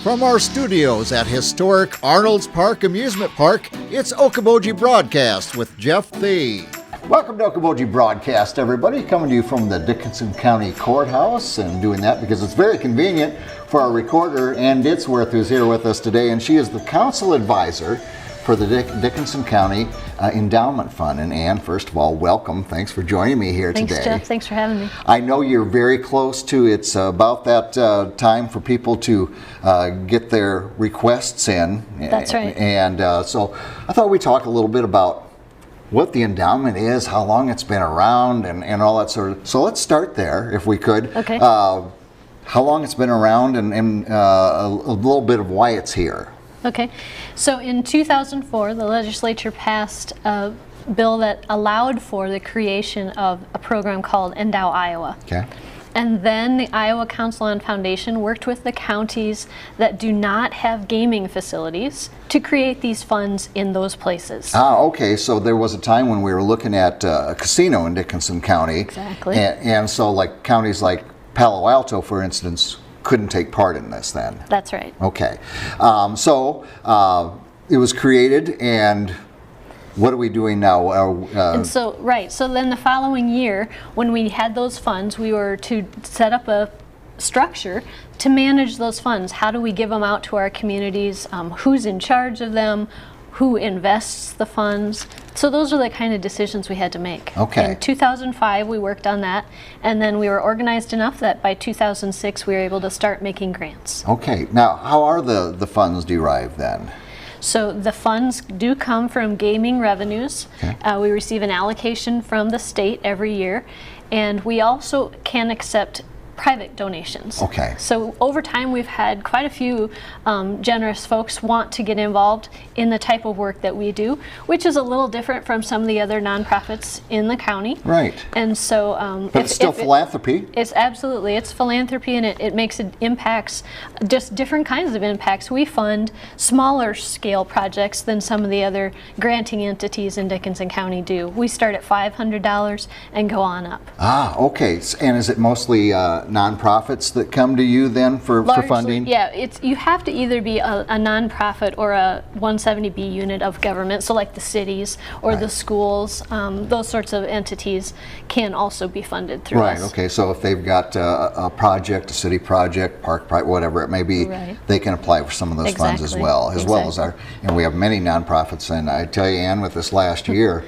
From our studios at historic Arnold's Park Amusement Park, it's Okoboji Broadcast with Jeff Thee. Welcome to Okoboji Broadcast, everybody. Coming to you from the Dickinson County Courthouse, and doing that because it's very convenient for our recorder, Ann Ditsworth, who's here with us today, and she is the council advisor for the Dickinson County Endowment Fund. And Ann, first of all, welcome. Thanks for joining me here today. Thanks, Jeff. Thanks for having me. I know you're very close to, it's about that time for people to get their requests in. That's right. And so I thought we'd talk a little bit about what the endowment is, how long it's been around, and all that sort of. So let's start there, if we could. Okay. How long it's been around, and a little bit of why it's here. Okay, so in 2004, the legislature passed a bill that allowed for the creation of a program called Endow Iowa. Okay. And then the Iowa Council on Foundation worked with the counties that do not have gaming facilities to create these funds in those places. Ah, okay, so there was a time when we were looking at a casino in Dickinson County. Exactly. And so like counties like Palo Alto, for instance, couldn't take part in this then. That's right. Okay. So it was created, and what are we doing now? And so, right, so then the following year, when we had those funds, we were to set up a structure to manage those funds. How do we give them out to our communities? Who's in charge of them? Who invests the funds? So those are the kind of decisions we had to make. Okay. In 2005, we worked on that, and then we were organized enough that by 2006, we were able to start making grants. Okay. Now, how are the funds derived then? So the funds do come from gaming revenues. Okay. We receive an allocation from the state every year, and we also can accept private donations. Okay. So over time we've had quite a few generous folks want to get involved in the type of work that we do, which is a little different from some of the other nonprofits in the county. Right. And so but it's still philanthropy. It's absolutely, it's philanthropy, and it makes it impacts, just different kinds of impacts. We fund smaller scale projects than some of the other granting entities in Dickinson County do. We start at $500 and go on up. Ah, okay. And is it mostly nonprofits that come to you then for funding? Yeah, you have to either be a nonprofit or a 170B unit of government, so like the cities or Right. the schools, those sorts of entities can also be funded through Right, us. okay, so if they've got a project, a city project, park, whatever it may be, Right. they can apply for some of those funds as well as our, and we have many nonprofits, and I tell you, Ann, with this last year,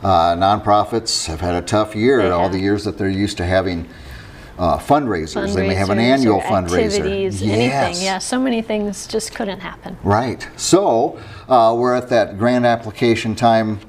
nonprofits have had a tough year, all the years that they're used to having fundraisers. They may have an annual fundraiser. Activities, anything. Yeah, so many things just couldn't happen. Right. So we're at that grant application time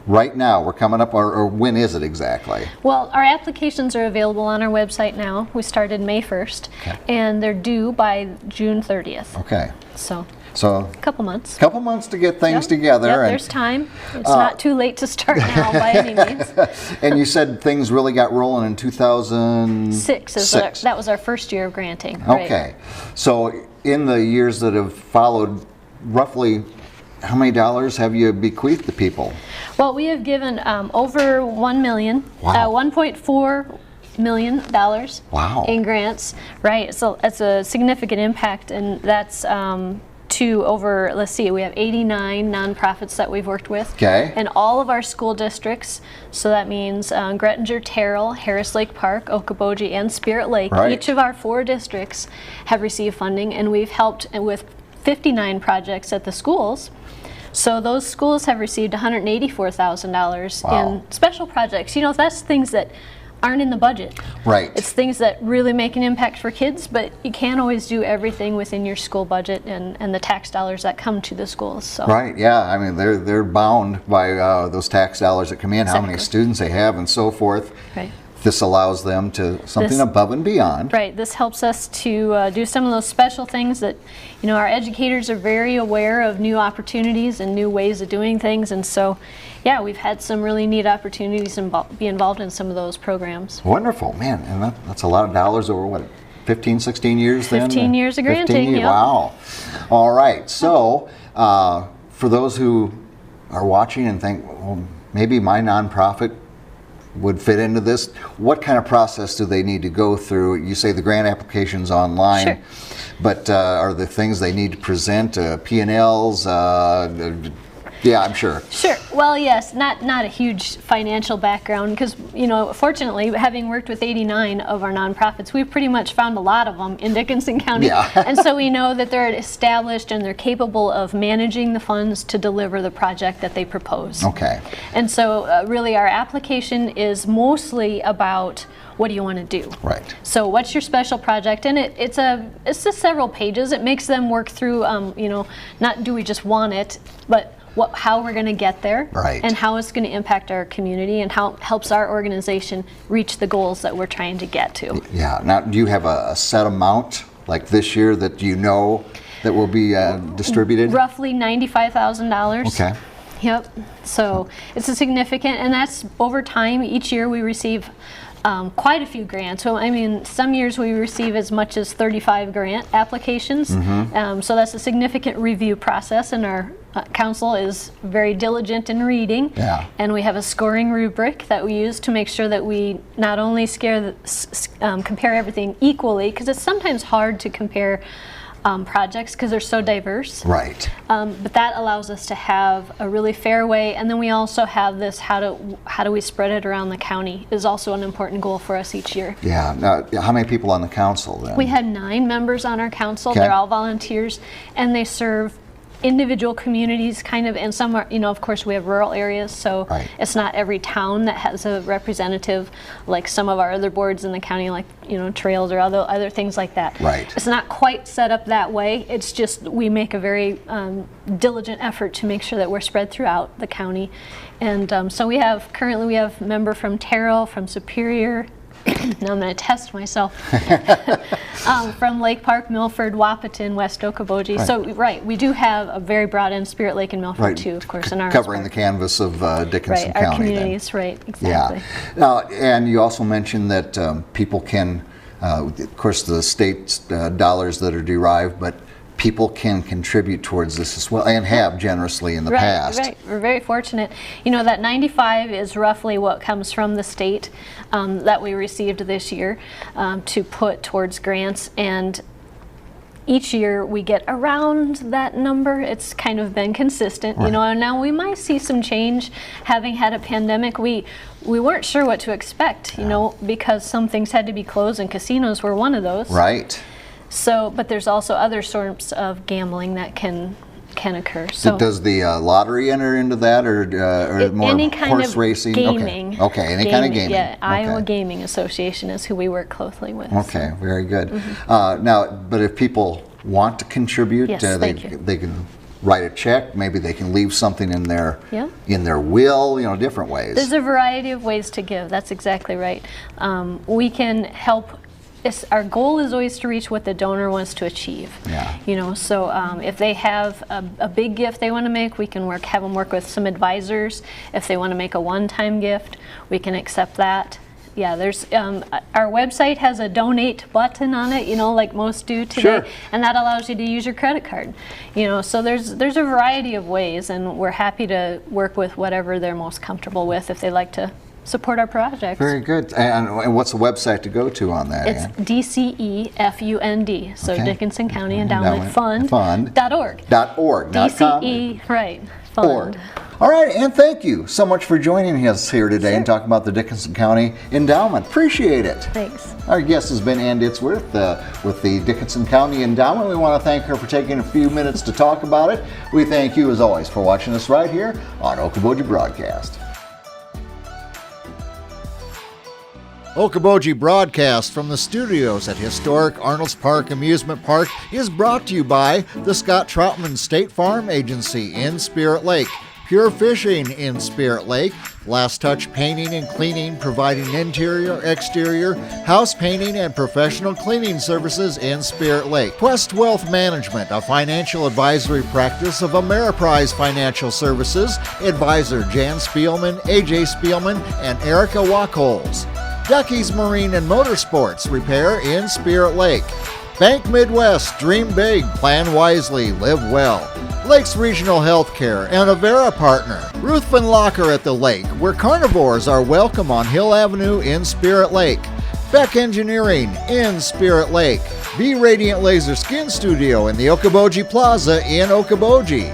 right now. We're coming up, or when is it exactly? Well, our applications are available on our website now. We started May 1st, Okay. and they're due by June 30th. Okay. So So a couple months. couple months to get things Yep. together. Yep, And there's time. It's not too late to start now by any means. and you said things really got rolling in 2006. That was our first year of granting. Okay. So in the years that have followed, roughly how many dollars have you bequeathed to people? Well, we have given over $1 million, Wow. $1.4 million Wow. in grants. Right. So it's a significant impact, and that's to over, let's see, we have 89 nonprofits that we've worked with. Okay. And all of our school districts, so that means Grettinger, Terrell, Harris Lake Park, Okoboji, and Spirit Lake. Right. Each of our 4 districts have received funding, and we've helped with 59 projects at the schools. So those schools have received $184,000 Wow. in special projects. You know, that's things that aren't in the budget. Right. It's things that really make an impact for kids, but you can't always do everything within your school budget and the tax dollars that come to the schools. So. Right, yeah, I mean, they're bound by those tax dollars that come in, how many Exactly. students they have and so forth. Right. This allows them to something This- above and beyond. Right, this helps us to do some of those special things that, you know, our educators are very aware of new opportunities and new ways of doing things, and so, yeah, we've had some really neat opportunities and be involved in some of those programs. Wonderful, man, and that's a lot of dollars over, what, 15, 16 years then? 15 years of 15 granting, years, yep. Wow. All right, so for those who are watching and think, well, maybe my nonprofit would fit into this, what kind of process do they need to go through? You say the grant application's online. Sure. But are there things they need to present, P&Ls? Yeah, I'm sure. Sure. Well, yes, not a huge financial background because, fortunately, having worked with 89 of our nonprofits, we've pretty much found a lot of them in Dickinson County. Yeah. And so we know that they're established and they're capable of managing the funds to deliver the project that they propose. Okay. And so really our application is mostly about what do you want to do? Right. So what's your special project? And it's just several pages. It makes them work through, not do we just want it, but how we're going to get there, right, and how it's going to impact our community and how it helps our organization reach the goals that we're trying to get to. Yeah. Now, do you have a set amount like this year that that will be distributed? Roughly $95,000. Okay. Yep. So it's a significant, and that's over time. Each year we receive quite a few grants. So some years we receive as much as 35 grant applications. So that's a significant review process, and our council is very diligent in reading. Yeah. And we have a scoring rubric that we use to make sure that we not only compare everything equally, because it's sometimes hard to compare projects because they're so diverse. Right. But that allows us to have a really fair way, and then we also have this how do we spread it around the county is also an important goal for us each year. Yeah. Now, how many people on the council then? We have 9 members on our council. Okay. They're all volunteers, and they serve individual communities and some are, of course we have rural areas, so right, it's not every town that has a representative like some of our other boards in the county, like trails or other things like that. Right. It's not quite set up that way. It's just we make a very diligent effort to make sure that we're spread throughout the county, and so currently we have a member from Terrell, from Superior. Now I'm going to test myself. From Lake Park, Milford, Wahpeton, West Okoboji. Right. So, we do have a very broad end, Spirit Lake and Milford, right, too, of course, in our covering the canvas of Dickinson County. Our communities, then. Right, exactly. Yeah. Now, and you also mentioned that people can, of course, the state dollars that are derived, but people can contribute towards this as well, and have generously in the past. Right, we're very fortunate. That 95 is roughly what comes from the state that we received this year to put towards grants, and each year we get around that number. It's kind of been consistent, right, and now we might see some change. Having had a pandemic, we weren't sure what to expect, because some things had to be closed, and casinos were one of those. Right. So, but there's also other sorts of gambling that can occur. So, does the lottery enter into that, or more any kind horse of racing? Gaming. Okay, any kind of gaming. Yeah, okay. Iowa Gaming Association is who we work closely with. Okay, very good. Now, but if people want to contribute, yes, they can write a check. Maybe they can leave something in their yeah, in their will. Different ways. There's a variety of ways to give. That's exactly right. We can help. Our goal is always to reach what the donor wants to achieve. Yeah. So if they have a big gift they want to make, we can have them work with some advisors. If they want to make a one-time gift, we can accept that. Yeah, there's our website has a donate button on it, like most do today, sure, and that allows you to use your credit card. So there's a variety of ways, and we're happy to work with whatever they're most comfortable with if they like to support our projects. Very good. And what's the website to go to on that? It's DCEFUND, so okay, Dickinson County Endowment Fund. .org. .org. DCE, right, fund. Org. All right, and thank you so much for joining us here today and talking about the Dickinson County Endowment. Appreciate it. Thanks. Our guest has been Ann Ditsworth with the Dickinson County Endowment. We want to thank her for taking a few minutes to talk about it. We thank you, as always, for watching us right here on Okoboji Broadcast. Okoboji Broadcast from the studios at historic Arnold's Park Amusement Park is brought to you by the Scott Troutman State Farm Agency in Spirit Lake, Pure Fishing in Spirit Lake, Last Touch Painting and Cleaning, providing interior, exterior, house painting, and professional cleaning services in Spirit Lake. Quest Wealth Management, a financial advisory practice of Ameriprise Financial Services. Advisor Jan Spielman, AJ Spielman, and Erica Wachholz. Ducky's Marine and Motorsports Repair in Spirit Lake. Bank Midwest, dream big, plan wisely, live well. Lakes Regional Healthcare and Avera Partner. Ruthven Locker at the Lake, where carnivores are welcome on Hill Avenue in Spirit Lake. Beck Engineering in Spirit Lake, Be Radiant Laser Skin Studio in the Okoboji Plaza in Okoboji,